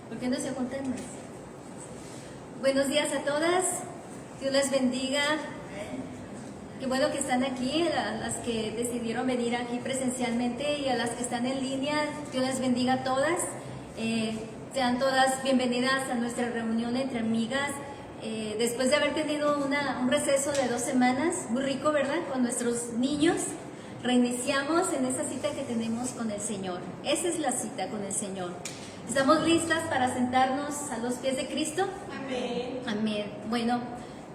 ¿Por qué no se juntan más? Buenos días a todas. Dios les bendiga. Qué bueno que están aquí, a las que decidieron venir aquí presencialmente y a las que están en línea. Dios les bendiga a todas. Sean todas bienvenidas a nuestra reunión entre amigas. Después de haber tenido un receso de 2 semanas, muy rico, ¿verdad? Con nuestros niños, reiniciamos en esa cita que tenemos con el Señor. Esa es la cita con el Señor. ¿Estamos listas para sentarnos a los pies de Cristo? Amén. Amén. Bueno,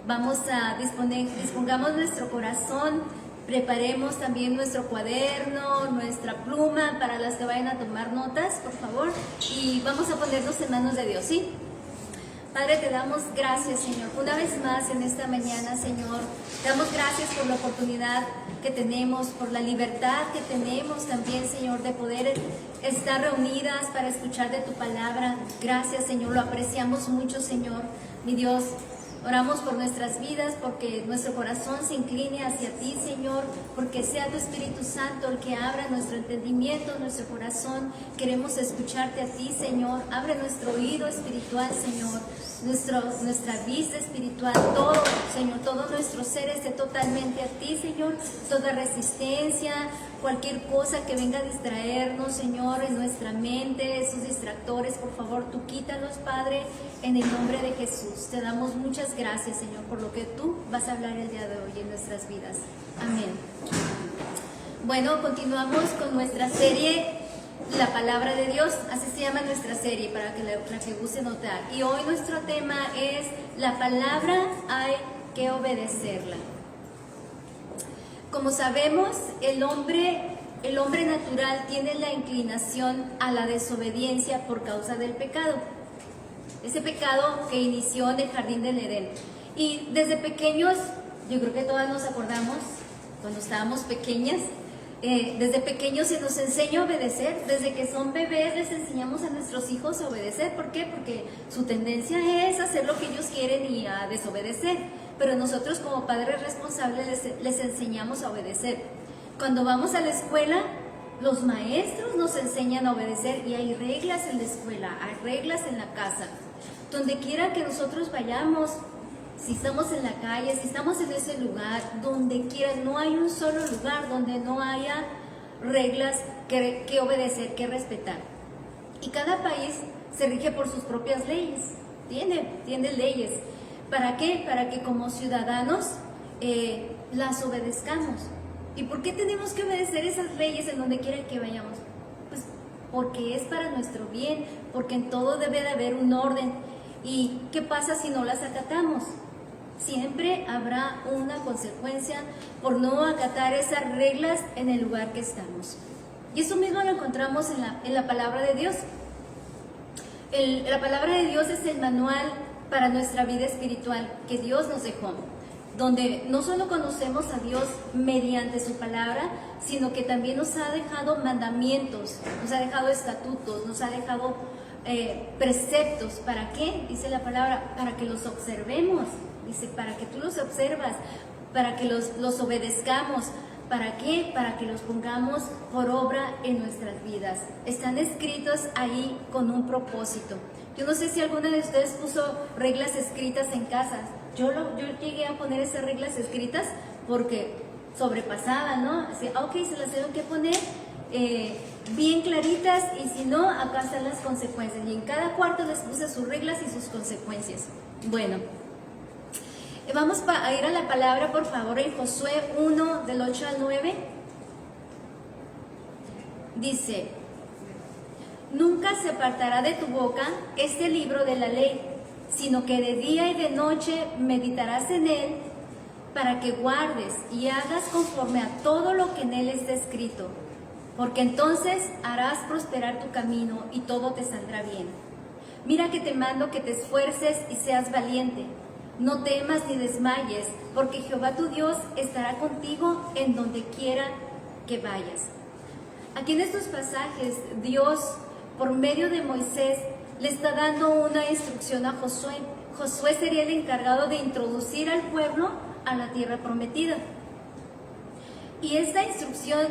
vamos a dispongamos nuestro corazón, preparemos también nuestro cuaderno, nuestra pluma para las que vayan a tomar notas, por favor, y vamos a ponernos en manos de Dios, ¿sí? Padre, te damos gracias, Señor, una vez más en esta mañana, Señor. Te damos gracias por la oportunidad que tenemos, por la libertad que tenemos también, Señor, de poder estar reunidas para escuchar de tu palabra. Gracias, Señor, lo apreciamos mucho, Señor, mi Dios. Oramos por nuestras vidas, porque nuestro corazón se incline hacia ti, Señor, porque sea tu Espíritu Santo el que abra nuestro entendimiento, nuestro corazón. Queremos escucharte a ti, Señor. Abre nuestro oído espiritual, Señor, nuestra vista espiritual, todo, Señor, todo nuestro ser esté totalmente a ti, Señor. Toda resistencia, cualquier cosa que venga a distraernos, Señor, en nuestra mente, esos distractores, por favor, tú quítalos, Padre, en el nombre de Jesús. Te damos muchas gracias, Señor, por lo que tú vas a hablar el día de hoy en nuestras vidas. Amén. Bueno, continuamos con nuestra serie La Palabra de Dios. Así se llama nuestra serie, para que la que guste notar. Y hoy nuestro tema es: la palabra hay que obedecerla. Como sabemos, el hombre natural tiene la inclinación a la desobediencia por causa del pecado. Ese pecado que inició en el jardín del Edén. Y desde pequeños, yo creo que todas nos acordamos, cuando estábamos pequeñas, desde pequeños se nos enseña a obedecer. Desde que son bebés les enseñamos a nuestros hijos a obedecer. ¿Por qué? Porque su tendencia es hacer lo que ellos quieren y a desobedecer. Pero nosotros como padres responsables les enseñamos a obedecer. Cuando vamos a la escuela, los maestros nos enseñan a obedecer, y hay reglas en la escuela, hay reglas en la casa. Donde quiera que nosotros vayamos, si estamos en la calle, si estamos en ese lugar, donde quiera, no hay un solo lugar donde no haya reglas que obedecer, que respetar. Y cada país se rige por sus propias leyes, tiene leyes. ¿Para qué? Para que como ciudadanos las obedezcamos. ¿Y por qué tenemos que obedecer esas leyes en donde quiera que vayamos? Pues porque es para nuestro bien, porque en todo debe de haber un orden. ¿Y qué pasa si no las acatamos? Siempre habrá una consecuencia por no acatar esas reglas en el lugar que estamos. Y eso mismo lo encontramos en la palabra de Dios. La palabra de Dios es el manual para nuestra vida espiritual que Dios nos dejó, donde no solo conocemos a Dios mediante su palabra, sino que también nos ha dejado mandamientos, nos ha dejado estatutos, nos ha dejado preceptos. ¿Para qué? Dice la palabra, para que los observemos. Dice, para que tú los observas, para que los obedezcamos. ¿Para qué? Para que los pongamos por obra en nuestras vidas. Están escritos ahí con un propósito. Yo no sé si alguna de ustedes puso reglas escritas en casa. Yo llegué a poner esas reglas escritas porque sobrepasaba, ¿no? Así, ok, se las tengo que poner bien claritas, y si no, acá están las consecuencias. Y en cada cuarto les puse sus reglas y sus consecuencias. Bueno, vamos a ir a la palabra, por favor, en Josué 1, del 8 al 9. Dice: nunca se apartará de tu boca este libro de la ley, sino que de día y de noche meditarás en él, para que guardes y hagas conforme a todo lo que en él está escrito, porque entonces harás prosperar tu camino y todo te saldrá bien. Mira que te mando que te esfuerces y seas valiente. No temas ni desmayes, porque Jehová tu Dios estará contigo en donde quiera que vayas. Aquí en estos pasajes, Dios, por medio de Moisés, le está dando una instrucción a Josué. Josué sería el encargado de introducir al pueblo a la tierra prometida. Y esta instrucción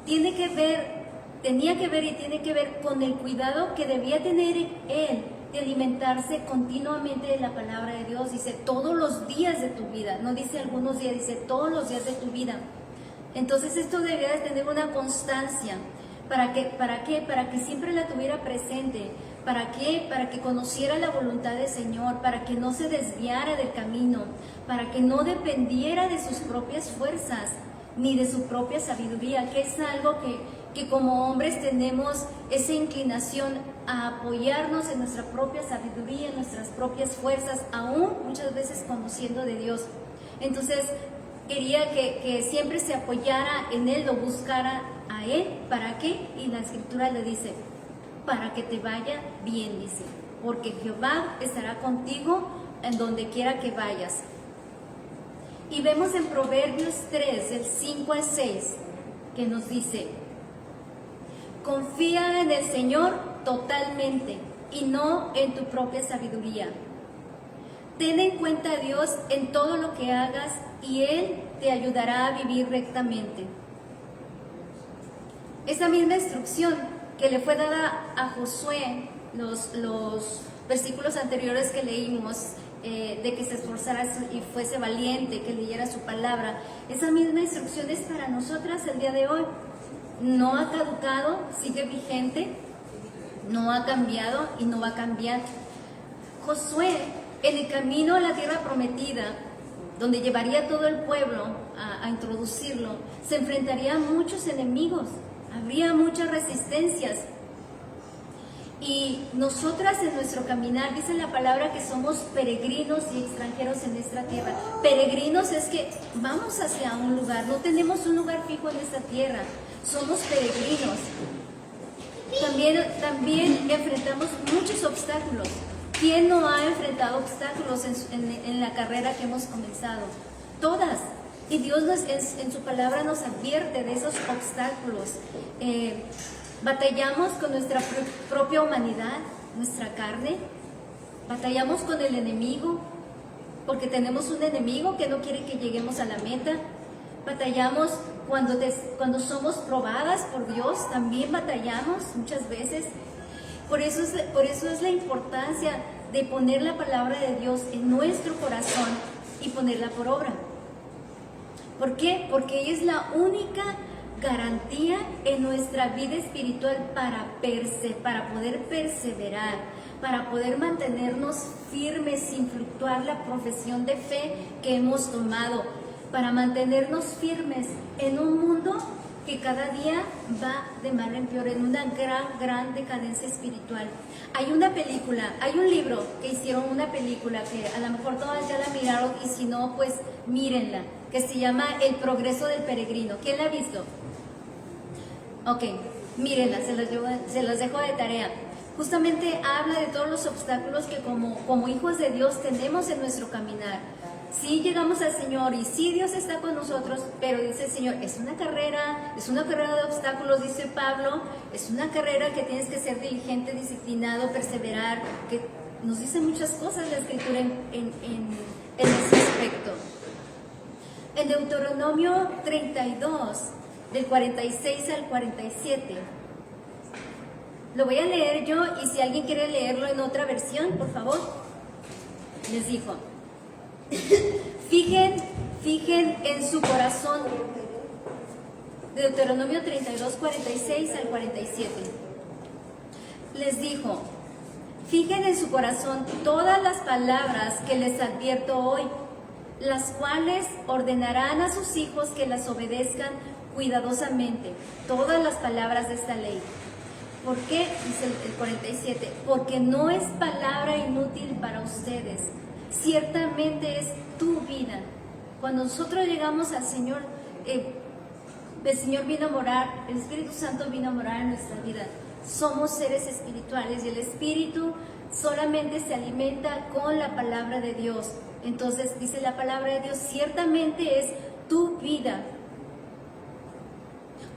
tiene que ver tenía que ver y tiene que ver con el cuidado que debía tener él de alimentarse continuamente de la palabra de Dios. Dice todos los días de tu vida, no dice algunos días, dice todos los días de tu vida. Entonces esto debía de tener una constancia. ¿Para qué? Para que siempre la tuviera presente. ¿Para qué? Para que conociera la voluntad del Señor, para que no se desviara del camino, para que no dependiera de sus propias fuerzas ni de su propia sabiduría, que es algo que como hombres tenemos esa inclinación a apoyarnos en nuestra propia sabiduría, en nuestras propias fuerzas, aún muchas veces conociendo de Dios. Entonces quería que siempre se apoyara en Él, lo buscara a Él. ¿Para qué? Y la Escritura le dice, para que te vaya bien, dice, porque Jehová estará contigo en donde quiera que vayas. Y vemos en Proverbios 3, del 5 al 6, que nos dice, confía en el Señor totalmente y no en tu propia sabiduría. Ten en cuenta a Dios en todo lo que hagas y Él te ayudará a vivir rectamente. Esa misma instrucción que le fue dada a Josué, los versículos anteriores que leímos, de que se esforzara y fuese valiente, que leyera su palabra, esa misma instrucción es para nosotras el día de hoy. No ha caducado, sigue vigente, no ha cambiado y no va a cambiar. Josué, en el camino a la tierra prometida, donde llevaría todo el pueblo a introducirlo, se enfrentaría a muchos enemigos, habría muchas resistencias. Y nosotras en nuestro caminar, dice la palabra que somos peregrinos y extranjeros en esta tierra. Peregrinos es que vamos hacia un lugar, no tenemos un lugar fijo en esta tierra, somos peregrinos. También enfrentamos muchos obstáculos. ¿Quién no ha enfrentado obstáculos en la carrera que hemos comenzado? Todas. Y Dios en su palabra nos advierte de esos obstáculos. Batallamos con nuestra propia humanidad, nuestra carne. Batallamos con el enemigo, porque tenemos un enemigo que no quiere que lleguemos a la meta. Batallamos cuando somos probadas por Dios, también batallamos muchas veces. Por eso es la importancia de poner la palabra de Dios en nuestro corazón y ponerla por obra. ¿Por qué? Porque ella es la única garantía en nuestra vida espiritual para poder perseverar, para poder mantenernos firmes sin fluctuar la profesión de fe que hemos tomado, para mantenernos firmes en un mundo que cada día va de mal en peor, en una gran decadencia espiritual. Hay una película, hay un libro que hicieron una película que a lo mejor todas ya la miraron y si no, pues mírenla, que se llama El progreso del peregrino. ¿Quién la ha visto? Ok, mírenla, se las dejo de tarea. Justamente habla de todos los obstáculos que como hijos de Dios tenemos en nuestro caminar. Sí llegamos al Señor y sí Dios está con nosotros, pero dice el Señor, es una carrera de obstáculos, dice Pablo, es una carrera que tienes que ser diligente, disciplinado, perseverar, que nos dice muchas cosas la Escritura en ese aspecto. En Deuteronomio 32, del 46 al 47, lo voy a leer yo y si alguien quiere leerlo en otra versión, por favor, les dijo. Fijen en su corazón. Deuteronomio 32, 46 al 47. Les dijo, fijen en su corazón todas las palabras que les advierto hoy, las cuales ordenarán a sus hijos que las obedezcan cuidadosamente, todas las palabras de esta ley. ¿Por qué? Dice el 47, porque no es palabra inútil para ustedes, ciertamente es tu vida. Cuando nosotros llegamos al Señor, el Señor vino a morar, el Espíritu Santo vino a morar en nuestra vida. Somos seres espirituales y el Espíritu solamente se alimenta con la palabra de Dios. Entonces dice la palabra de Dios, ciertamente es tu vida.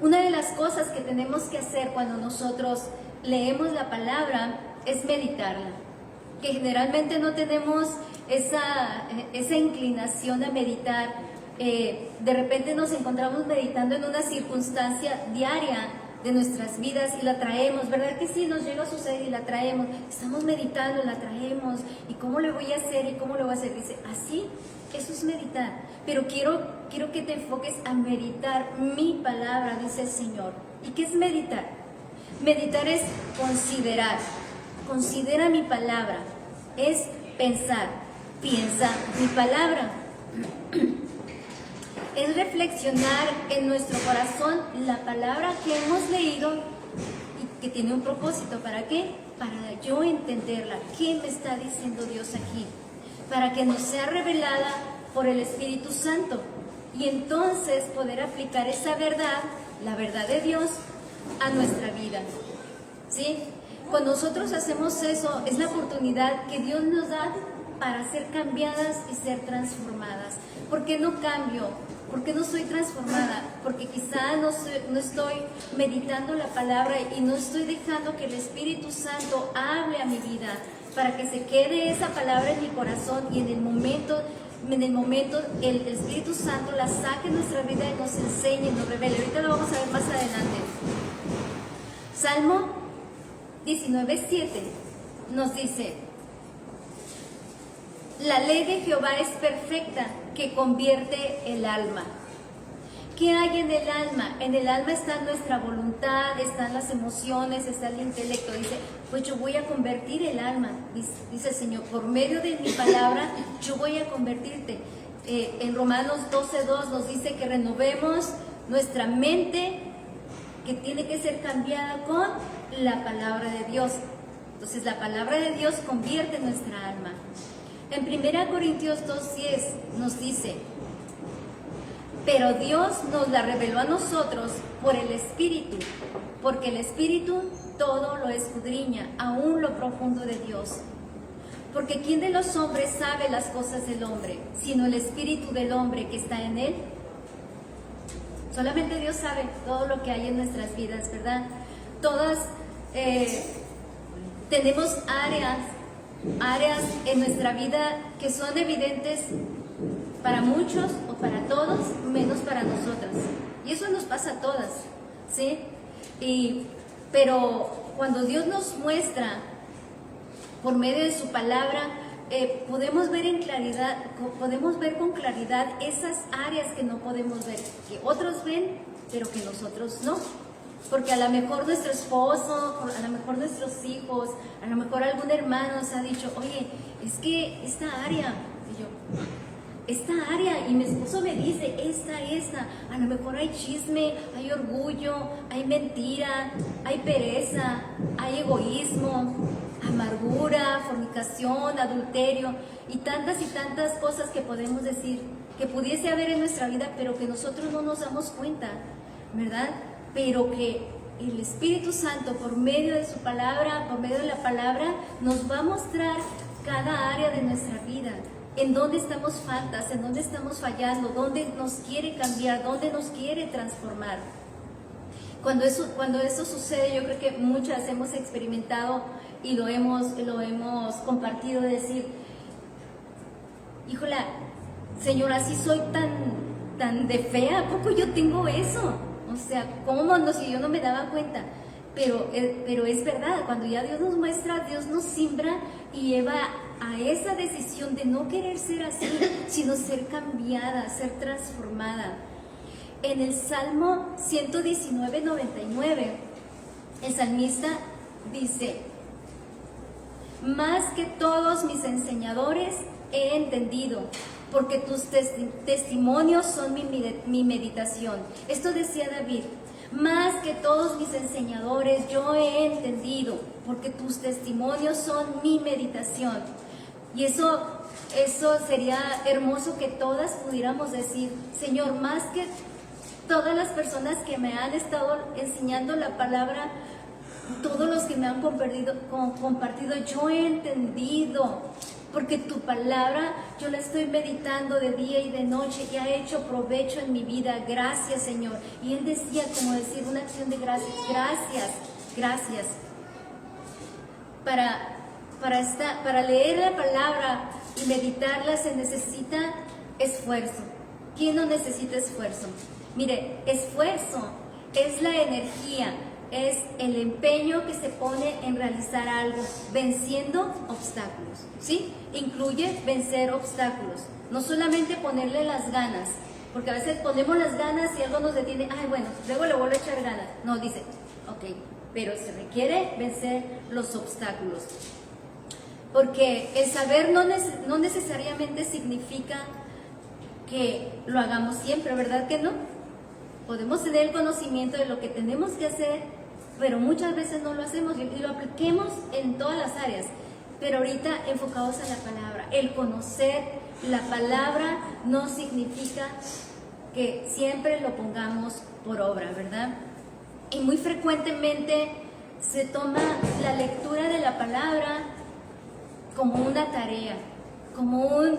Una de las cosas que tenemos que hacer cuando nosotros leemos la palabra es meditarla, que generalmente no tenemos esa inclinación a meditar. De repente nos encontramos meditando en una circunstancia diaria de nuestras vidas y la traemos, ¿verdad que sí? Nos llega a suceder y la traemos, estamos meditando, la traemos, ¿y cómo le voy a hacer? ¿Y cómo lo voy a hacer? Dice, así, eso es meditar, pero quiero que te enfoques a meditar mi palabra, dice el Señor. ¿Y qué es meditar? Meditar es considerar, considera mi palabra, es pensar, piensa mi palabra. Es reflexionar en nuestro corazón la palabra que hemos leído y que tiene un propósito. ¿Para qué? Para yo entenderla. ¿Qué me está diciendo Dios aquí? Para que nos sea revelada por el Espíritu Santo y entonces poder aplicar esa verdad, la verdad de Dios, a nuestra vida. ¿Sí? Cuando nosotros hacemos eso, es la oportunidad que Dios nos da para ser cambiadas y ser transformadas. ¿Por qué no cambio? ¿Por qué no soy transformada? Porque quizá no estoy meditando la palabra y no estoy dejando que el Espíritu Santo hable a mi vida para que se quede esa palabra en mi corazón y en el momento el Espíritu Santo la saque en nuestra vida y nos enseñe y nos revele. Ahorita lo vamos a ver más adelante. Salmo 19:7 nos dice: la ley de Jehová es perfecta, que convierte el alma. ¿Qué hay en el alma? En el alma está nuestra voluntad, están las emociones, está el intelecto. Dice, pues yo voy a convertir el alma, dice el Señor, por medio de mi palabra, yo voy a convertirte. En Romanos 12:2 nos dice que renovemos nuestra mente, que tiene que ser cambiada con la palabra de Dios. Entonces la palabra de Dios convierte nuestra alma. En 1 Corintios 2:10 nos dice, pero Dios nos la reveló a nosotros por el Espíritu, porque el Espíritu todo lo escudriña, aún lo profundo de Dios. Porque ¿quién de los hombres sabe las cosas del hombre, sino el Espíritu del hombre que está en él? Solamente Dios sabe todo lo que hay en nuestras vidas, ¿verdad? Todas tenemos áreas en nuestra vida que son evidentes para muchos o para todos, menos para nosotras. Y eso nos pasa a todas, ¿sí? Pero cuando Dios nos muestra por medio de su palabra, podemos ver con claridad esas áreas que no podemos ver, que otros ven, pero que nosotros no. Porque a lo mejor nuestro esposo, a lo mejor nuestros hijos, a lo mejor algún hermano nos ha dicho, oye, es que esta área, y mi esposo me dice, esta, a lo mejor hay chisme, hay orgullo, hay mentira, hay pereza, hay egoísmo, amargura, fornicación, adulterio y tantas cosas que podemos decir, que pudiese haber en nuestra vida, pero que nosotros no nos damos cuenta, ¿verdad? Pero que el Espíritu Santo, por medio de su palabra, por medio de la palabra, nos va a mostrar cada área de nuestra vida, en dónde estamos faltas, en dónde estamos fallando, dónde nos quiere cambiar, dónde nos quiere transformar. Cuando eso sucede, yo creo que muchas hemos experimentado y lo hemos compartido, de decir, híjola, Señor, así soy tan de fea, ¿a poco yo tengo eso? O sea, ¿cómo no? Si yo no me daba cuenta. Pero es verdad, cuando ya Dios nos muestra, Dios nos siembra y lleva a esa decisión de no querer ser así, sino ser cambiada, ser transformada. En el Salmo 119:99, el salmista dice, más que todos mis enseñadores he entendido, porque tus testimonios son mi meditación. Esto decía David, más que todos mis enseñadores yo he entendido, porque tus testimonios son mi meditación. Y eso sería hermoso que todas pudiéramos decir, Señor, más que todas las personas que me han estado enseñando la palabra, todos los que me han compartido, yo he entendido, porque tu palabra yo la estoy meditando de día y de noche y ha hecho provecho en mi vida. Gracias, Señor. Y él decía, como decir, una acción de gracias. Gracias. Para leer la palabra y meditarla se necesita esfuerzo. ¿Quién no necesita esfuerzo? Mire, esfuerzo es la energía es el empeño que se pone en realizar algo, venciendo obstáculos, ¿sí? Incluye vencer obstáculos, no solamente ponerle las ganas, porque a veces ponemos las ganas y algo nos detiene, ay bueno, luego le vuelvo a echar ganas. No, dice, ok, pero se requiere vencer los obstáculos. Porque el saber no necesariamente significa que lo hagamos siempre, ¿verdad que no? Podemos tener el conocimiento de lo que tenemos que hacer, pero muchas veces no lo hacemos y lo apliquemos en todas las áreas. Pero ahorita enfocados a la palabra, el conocer la palabra no significa que siempre lo pongamos por obra, ¿verdad? Y muy frecuentemente se toma la lectura de la palabra como una tarea, como un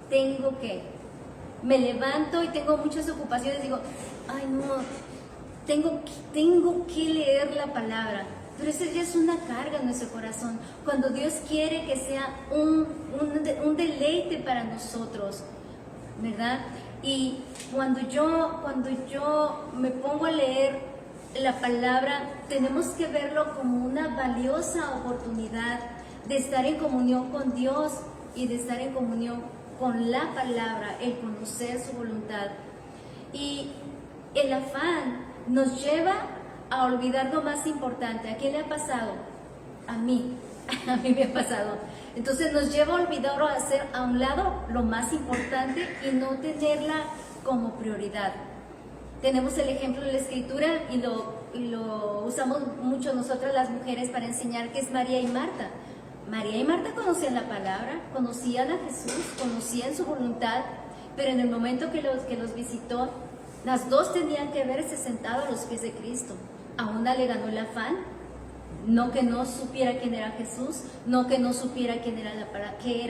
tengo que. Me levanto y tengo muchas ocupaciones, digo, ay no, tengo que leer la palabra. Pero eso ya es una carga en nuestro corazón. Cuando Dios quiere que sea un deleite para nosotros, ¿verdad? Y cuando yo me pongo a leer la palabra, tenemos que verlo como una valiosa oportunidad de estar en comunión con Dios y de estar en comunión con la palabra, el conocer su voluntad. Y el afán nos lleva a olvidar lo más importante. ¿A quién le ha pasado? A mí me ha pasado. Entonces nos lleva a olvidar o a hacer a un lado lo más importante y no tenerla como prioridad. Tenemos el ejemplo de la Escritura y lo usamos mucho nosotras las mujeres para enseñar que es María y Marta. María y Marta conocían la palabra, conocían a Jesús, conocían su voluntad, pero en el momento que los visitó, las dos tenían que verse sentadas a los pies de Cristo. A una le ganó el afán, no que no supiera quién era Jesús, no que no supiera quién era la palabra, qué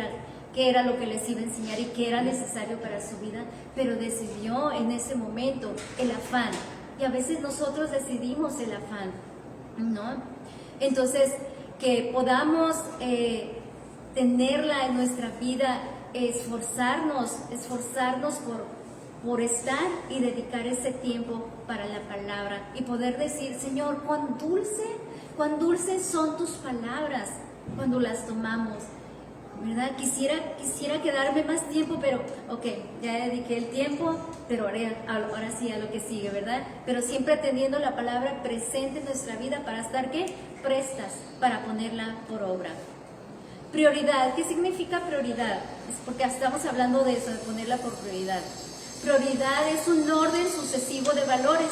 era lo que les iba a enseñar y qué era necesario para su vida, pero decidió en ese momento el afán. Y a veces nosotros decidimos el afán, ¿no? Entonces, que podamos tenerla en nuestra vida, esforzarnos por estar y dedicar ese tiempo para la palabra y poder decir, Señor, cuán dulces son tus palabras cuando las tomamos, ¿verdad? Quisiera quedarme más tiempo, pero ok, ya dediqué el tiempo, pero ahora sí a lo que sigue, ¿verdad? Pero siempre teniendo la palabra presente en nuestra vida para estar, ¿qué? Prestas para ponerla por obra. Prioridad, ¿qué significa prioridad? Es porque estamos hablando de eso, de ponerla por prioridad. Prioridad es un orden sucesivo de valores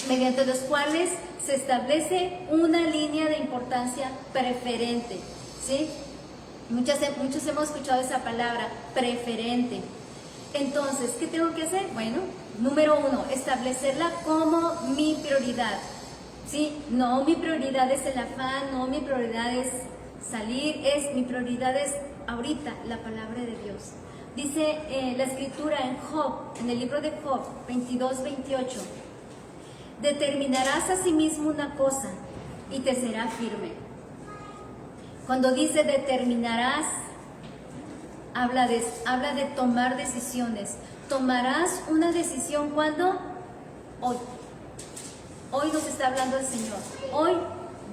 mediante los cuales se establece una línea de importancia preferente, ¿sí? Muchos hemos escuchado esa palabra, preferente. Entonces, ¿qué tengo que hacer? Bueno, número 1, establecerla como mi prioridad, ¿sí? No, mi prioridad es el afán, no, mi prioridad es salir, mi prioridad es ahorita la palabra de Dios. Dice la Escritura en Job, en el libro de Job 22-28, determinarás a sí mismo una cosa y te será firme. Cuando dice determinarás, habla de tomar decisiones. Tomarás una decisión cuando hoy nos está hablando el Señor. Hoy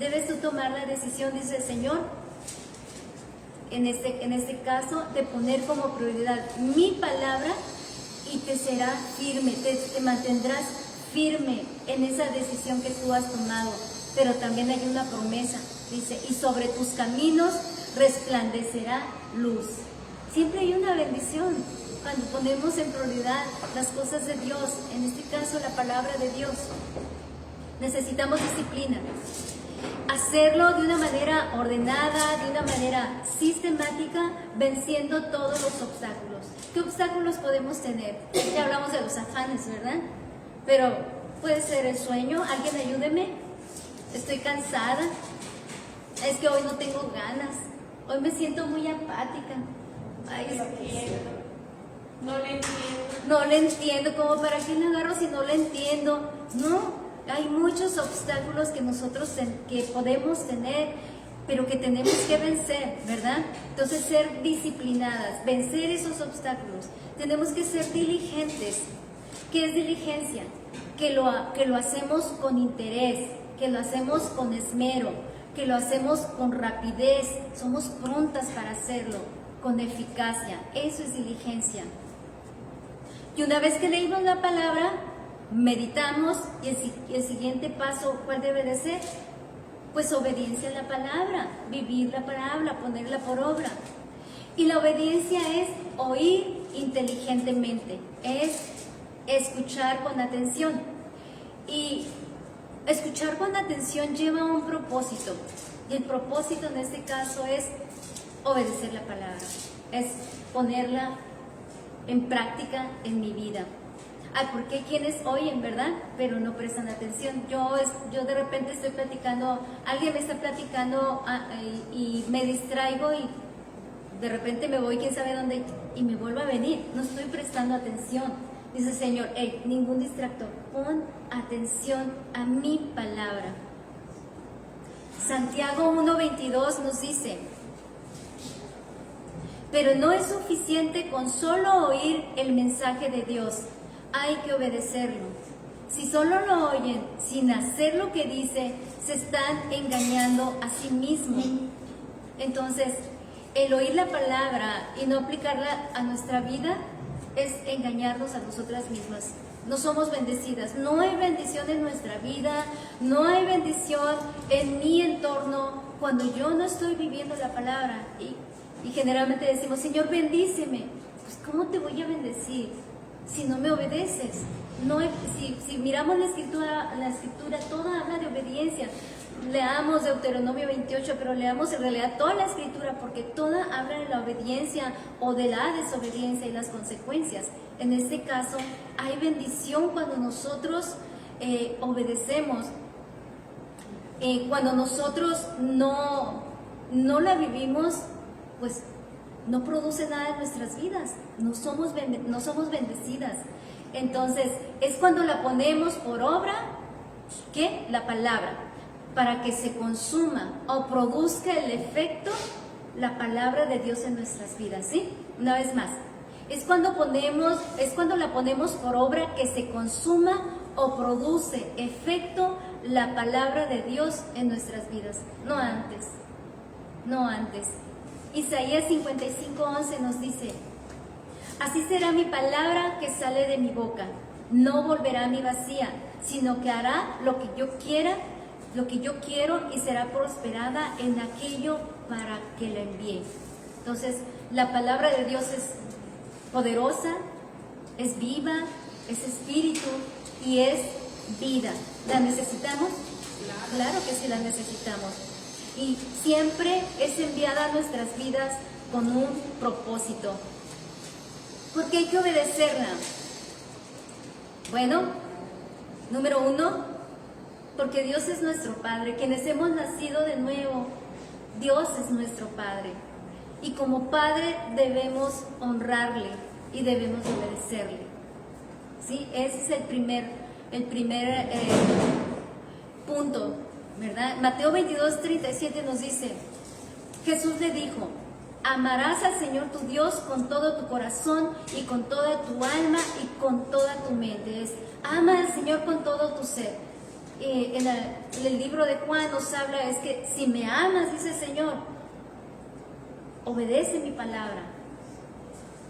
debes tú tomar la decisión, dice el Señor, en este caso, de poner como prioridad mi palabra y te será firme, te mantendrás firme en esa decisión que tú has tomado. Pero también hay una promesa, dice, y sobre tus caminos resplandecerá luz. Siempre hay una bendición cuando ponemos en prioridad las cosas de Dios, en este caso la palabra de Dios. Necesitamos disciplina. Hacerlo de una manera ordenada, de una manera sistemática, venciendo todos los obstáculos. ¿Qué obstáculos podemos tener? Ya hablamos de los afanes, ¿verdad? Pero puede ser el sueño. Alguien ayúdeme. Estoy cansada. Es que hoy no tengo ganas. Hoy me siento muy apática. Ay, no le entiendo. No le entiendo. ¿Cómo para qué le agarro si no le entiendo? No. Hay muchos obstáculos que nosotros que podemos tener, pero que tenemos que vencer, ¿verdad? Entonces, ser disciplinadas, vencer esos obstáculos. Tenemos que ser diligentes. ¿Qué es diligencia? Que lo hacemos con interés, que lo hacemos con esmero, que lo hacemos con rapidez, somos prontas para hacerlo, con eficacia. Eso es diligencia. Y una vez que leímos la palabra, meditamos, y el siguiente paso, ¿cuál debe de ser? Pues obediencia a la palabra, vivir la palabra, ponerla por obra. Y la obediencia es oír inteligentemente, es escuchar con atención. Y escuchar con atención lleva un propósito. Y el propósito en este caso es obedecer la palabra, es ponerla en práctica en mi vida. Porque hay quienes oyen, ¿verdad? Pero no prestan atención. Yo de repente estoy platicando, alguien me está platicando y me distraigo y de repente me voy quién sabe dónde y me vuelvo a venir. No estoy prestando atención. Dice el Señor, ningún distractor, pon atención a mi palabra. Santiago 1:22 nos dice: pero no es suficiente con solo oír el mensaje de Dios, hay que obedecerlo. Si solo lo oyen sin hacer lo que dice, se están engañando a sí mismos. Entonces, el oír la palabra y no aplicarla a nuestra vida es engañarnos a nosotras mismas. No somos bendecidas, no hay bendición en nuestra vida, no hay bendición en mi entorno cuando yo no estoy viviendo la palabra. Y generalmente decimos, Señor, bendíceme. Pues ¿cómo te voy a bendecir si no me obedeces? No, si miramos la escritura toda habla de obediencia. Leamos Deuteronomio 28, pero leamos en realidad toda la escritura, porque toda habla de la obediencia o de la desobediencia y las consecuencias. En este caso, hay bendición cuando nosotros obedecemos. Cuando nosotros no la vivimos, pues no produce nada en nuestras vidas, no somos bendecidas. Entonces, es cuando la ponemos por obra, ¿qué? La palabra, para que se consuma o produzca el efecto la palabra de Dios en nuestras vidas, ¿sí? Una vez más, es cuando la ponemos por obra que se consuma o produce efecto la palabra de Dios en nuestras vidas, no antes, no antes. Isaías 55:11 nos dice: así será mi palabra que sale de mi boca, no volverá a mí vacía, sino que hará lo que yo quiero y será prosperada en aquello para que la envíe. Entonces, la palabra de Dios es poderosa, es viva, es espíritu y es vida. ¿La necesitamos? Claro que sí la necesitamos. Y siempre es enviada a nuestras vidas con un propósito. ¿Por qué hay que obedecerla? Bueno, número 1, porque Dios es nuestro Padre. Quienes hemos nacido de nuevo, Dios es nuestro Padre. Y como Padre debemos honrarle y debemos obedecerle. ¿Sí? Ese es el primer punto, ¿verdad? Mateo 22:37 nos dice, Jesús le dijo: amarás al Señor tu Dios con todo tu corazón y con toda tu alma y con toda tu mente. Ama al Señor con todo tu ser. En el libro de Juan nos habla, es que si me amas, dice el Señor, obedece mi palabra.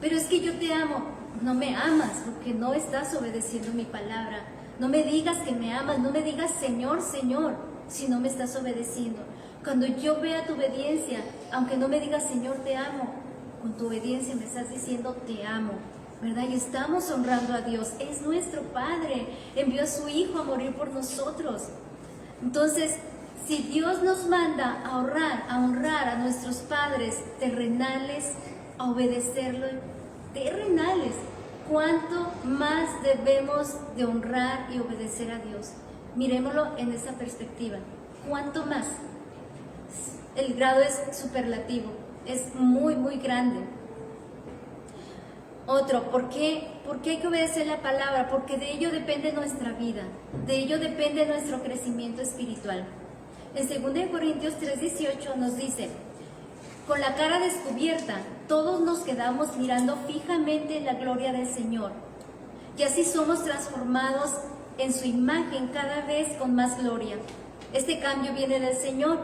Pero es que yo te amo. No me amas porque no estás obedeciendo mi palabra. No me digas que me amas, no me digas Señor, Señor, si no me estás obedeciendo. Cuando yo vea tu obediencia, aunque no me digas Señor, te amo, con tu obediencia me estás diciendo te amo, ¿verdad? Y estamos honrando a Dios. Es nuestro Padre, envió a su Hijo a morir por nosotros. Entonces, si Dios nos manda a honrar a nuestros padres terrenales, a obedecerlo, terrenales, ¿cuánto más debemos de honrar y obedecer a Dios? Miremoslo en esa perspectiva. ¿Cuánto más? El grado es superlativo, es muy, muy grande. Otro, ¿por qué hay que obedecer la palabra? Porque de ello depende nuestra vida, de ello depende nuestro crecimiento espiritual. En 2 Corintios 3:18 nos dice: con la cara descubierta, todos nos quedamos mirando fijamente la gloria del Señor, y así somos transformados en su imagen cada vez con más gloria, Este cambio viene del Señor,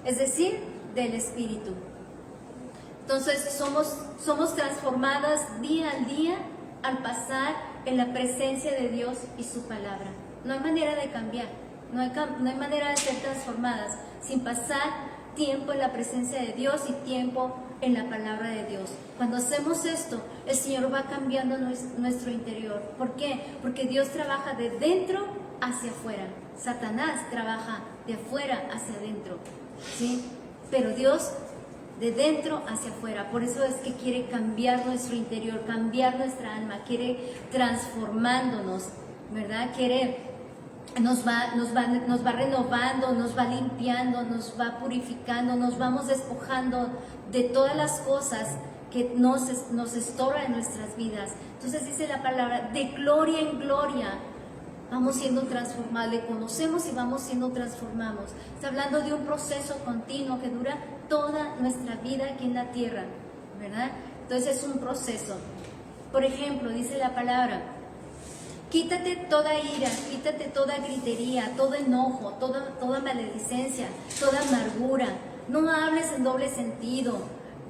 es decir, del Espíritu. Entonces somos transformadas día al día al pasar en la presencia de Dios y su palabra. No hay manera de cambiar, no hay manera de ser transformadas sin pasar tiempo en la presencia de Dios y tiempo en la palabra de Dios. Cuando hacemos esto, el Señor va cambiando nuestro interior. ¿Por qué? Porque Dios trabaja de dentro hacia afuera. Satanás trabaja de afuera hacia adentro, ¿sí? Pero Dios de dentro hacia afuera. Por eso es que quiere cambiar nuestro interior, cambiar nuestra alma, quiere transformándonos, ¿verdad? Nos va renovando, nos va limpiando, nos va purificando, nos vamos despojando de todas las cosas que nos estorban en nuestras vidas. Entonces dice la palabra, de gloria en gloria vamos siendo transformados, le conocemos y vamos siendo transformados. Está hablando de un proceso continuo que dura toda nuestra vida aquí en la tierra, ¿verdad? Entonces es un proceso. Por ejemplo, dice la palabra, quítate toda ira, quítate toda gritería, todo enojo, toda maledicencia, toda amargura. No hables en doble sentido.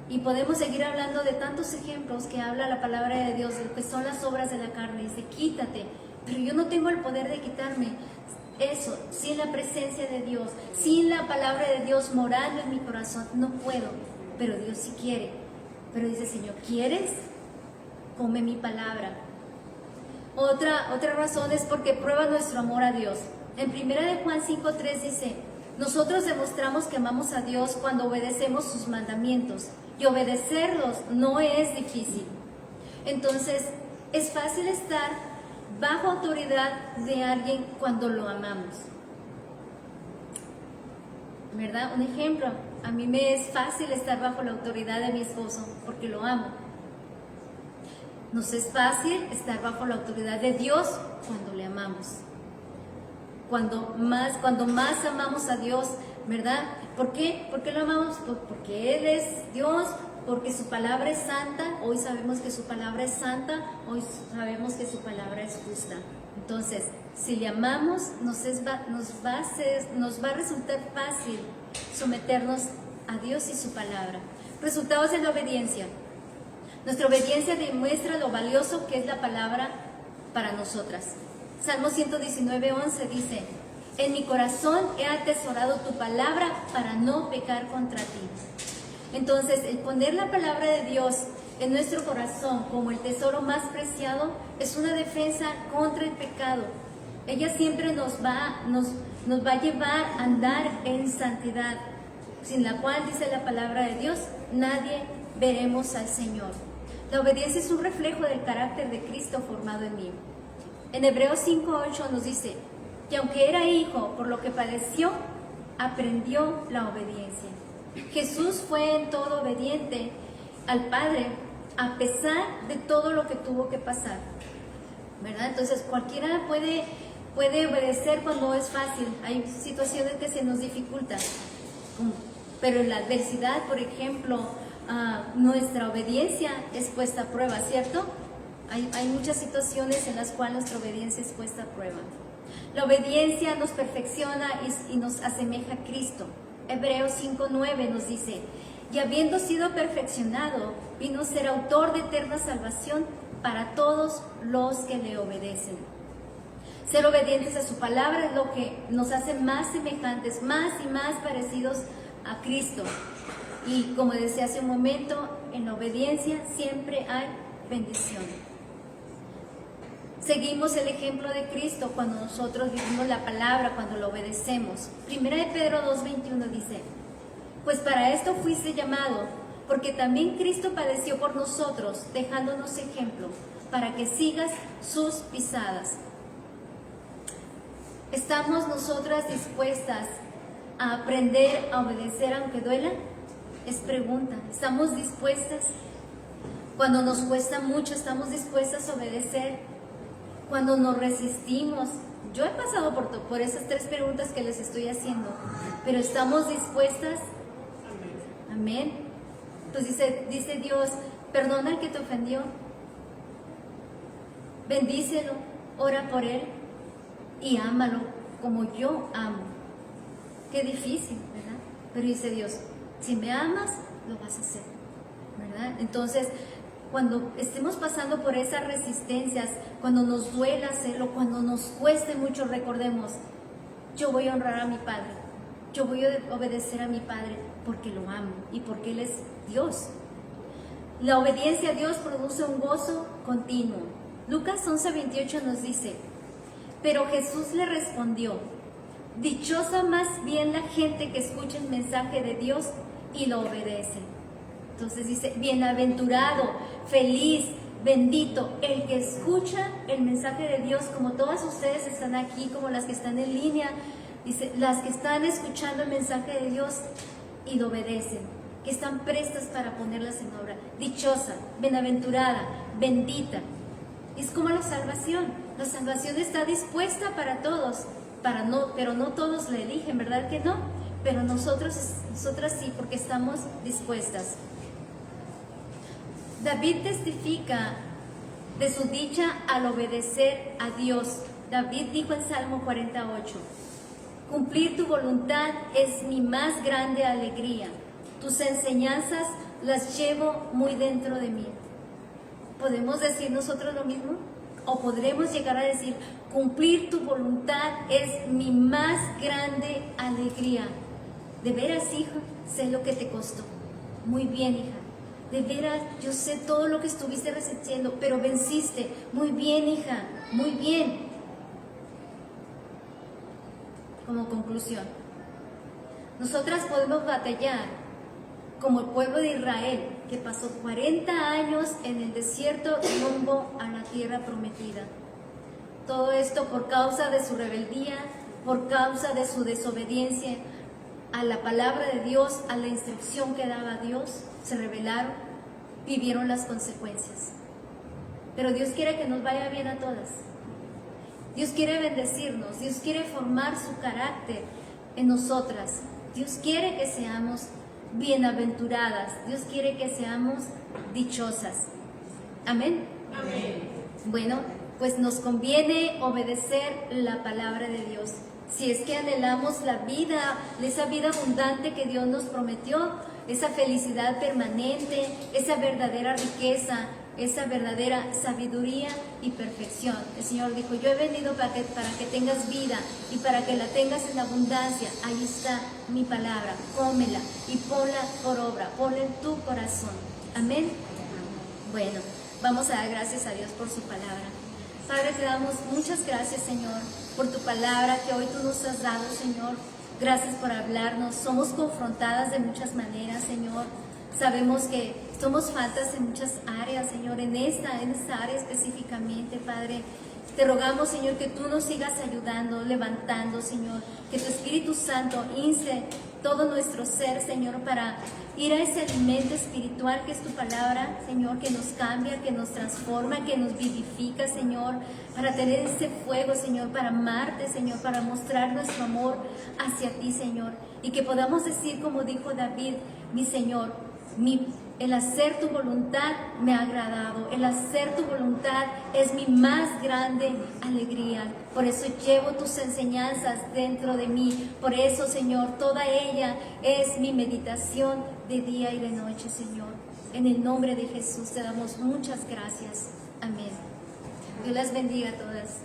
Y podemos seguir hablando de tantos ejemplos que habla la palabra de Dios, de lo que son las obras de la carne. Dice, quítate. Pero yo no tengo el poder de quitarme eso sin la presencia de Dios, sin la palabra de Dios morando en mi corazón. No puedo, pero Dios sí quiere. Pero dice, Señor, ¿quieres? Come mi palabra. Otra razón es porque prueba nuestro amor a Dios. En 1 de Juan 5:3 dice, nosotros demostramos que amamos a Dios cuando obedecemos sus mandamientos, y obedecerlos no es difícil. Entonces, es fácil estar bajo autoridad de alguien cuando lo amamos, ¿verdad? Un ejemplo, a mí me es fácil estar bajo la autoridad de mi esposo porque lo amo. Nos es fácil estar bajo la autoridad de Dios cuando le amamos. Cuando más amamos a Dios, ¿verdad? ¿Por qué? ¿Por qué lo amamos? Porque Él es Dios, porque su palabra es santa. Hoy sabemos que su palabra es santa, hoy sabemos que su palabra es justa. Entonces, si le amamos, nos va a resultar fácil someternos a Dios y su palabra. Resultados de la obediencia. Nuestra obediencia demuestra lo valioso que es la palabra para nosotras. Salmo 119:11 dice, en mi corazón he atesorado tu palabra para no pecar contra ti. Entonces, el poner la palabra de Dios en nuestro corazón como el tesoro más preciado es una defensa contra el pecado. Ella siempre nos va a llevar a andar en santidad, sin la cual, dice la palabra de Dios, nadie veremos al Señor. La obediencia es un reflejo del carácter de Cristo formado en mí. En Hebreos 5:8 nos dice que aunque era hijo, por lo que padeció, aprendió la obediencia. Jesús fue en todo obediente al Padre, a pesar de todo lo que tuvo que pasar, ¿verdad? Entonces cualquiera puede obedecer cuando es fácil. Hay situaciones que se nos dificultan, pero en la adversidad, por ejemplo, nuestra obediencia es puesta a prueba, ¿cierto? Hay muchas situaciones en las cuales nuestra obediencia es puesta a prueba. La obediencia nos perfecciona y nos asemeja a Cristo. Hebreos 5:9 nos dice, y habiendo sido perfeccionado, vino a ser autor de eterna salvación para todos los que le obedecen. Ser obedientes a su palabra es lo que nos hace más semejantes, más y más parecidos a Cristo. Y como decía hace un momento, en la obediencia siempre hay bendición. Seguimos el ejemplo de Cristo cuando nosotros vivimos la palabra, cuando lo obedecemos. 1 de Pedro 2:21 dice, pues para esto fuiste llamado, porque también Cristo padeció por nosotros, dejándonos ejemplo, para que sigas sus pisadas. ¿Estamos nosotras dispuestas a aprender a obedecer aunque duela? Es pregunta. ¿Estamos dispuestas? Cuando nos cuesta mucho, ¿estamos dispuestas a obedecer? Cuando nos resistimos. Yo he pasado por esas tres preguntas que les estoy haciendo, pero ¿estamos dispuestas? Amén. Entonces dice Dios, perdona al que te ofendió, bendícelo, ora por él y ámalo como yo amo. Qué difícil, ¿verdad? Pero dice Dios, si me amas, lo vas a hacer, ¿verdad? Entonces, cuando estemos pasando por esas resistencias, cuando nos duela hacerlo, cuando nos cueste mucho, recordemos, yo voy a honrar a mi Padre, yo voy a obedecer a mi Padre porque lo amo y porque Él es Dios. La obediencia a Dios produce un gozo continuo. Lucas 11:28 nos dice, pero Jesús le respondió, dichosa más bien la gente que escucha el mensaje de Dios y lo obedece. Entonces dice, bienaventurado, feliz, bendito, el que escucha el mensaje de Dios, como todas ustedes están aquí, como las que están en línea, dice, las que están escuchando el mensaje de Dios y lo obedecen, que están prestas para ponerlas en obra. Dichosa, bienaventurada, bendita. Es como la salvación está dispuesta para todos, pero no todos la eligen, ¿verdad que no? Pero nosotras sí, porque estamos dispuestas. David testifica de su dicha al obedecer a Dios. David dijo en Salmo 48, cumplir tu voluntad es mi más grande alegría. Tus enseñanzas las llevo muy dentro de mí. ¿Podemos decir nosotros lo mismo? ¿O podremos llegar a decir, cumplir tu voluntad es mi más grande alegría? De veras, hija, sé lo que te costó. Muy bien, hija. De veras, yo sé todo lo que estuviste resistiendo, pero venciste. Muy bien, hija, muy bien. Como conclusión, nosotras podemos batallar como el pueblo de Israel, que pasó 40 años en el desierto rumbo a la tierra prometida. Todo esto por causa de su rebeldía, por causa de su desobediencia a la palabra de Dios, a la instrucción que daba Dios, se rebelaron, vivieron las consecuencias. Pero Dios quiere que nos vaya bien a todas. Dios quiere bendecirnos, Dios quiere formar su carácter en nosotras. Dios quiere que seamos bienaventuradas, Dios quiere que seamos dichosas. Amén. Amén. Bueno, pues nos conviene obedecer la palabra de Dios. Si es que anhelamos la vida, esa vida abundante que Dios nos prometió, esa felicidad permanente, esa verdadera riqueza, esa verdadera sabiduría y perfección. El Señor dijo, yo he venido para que tengas vida y para que la tengas en abundancia. Ahí está mi palabra, cómela y ponla por obra, ponla en tu corazón. Amén. Bueno, vamos a dar gracias a Dios por su palabra. Padre, te damos muchas gracias, Señor, por tu palabra que hoy tú nos has dado, Señor. Gracias por hablarnos. Somos confrontadas de muchas maneras, Señor. Sabemos que somos faltas en muchas áreas, Señor, en esta área específicamente, Padre. Te rogamos, Señor, que tú nos sigas ayudando, levantando, Señor, que tu Espíritu Santo inste todo nuestro ser, Señor, para ir a ese alimento espiritual que es tu palabra, Señor, que nos cambia, que nos transforma, que nos vivifica, Señor, para tener ese fuego, Señor, para amarte, Señor, para mostrar nuestro amor hacia ti, Señor, y que podamos decir como dijo David, mi Señor, el hacer tu voluntad me ha agradado, el hacer tu voluntad es mi más grande alegría. Por eso llevo tus enseñanzas dentro de mí. Por eso, Señor, toda ella es mi meditación de día y de noche, Señor. En el nombre de Jesús te damos muchas gracias. Amén. Dios las bendiga a todas.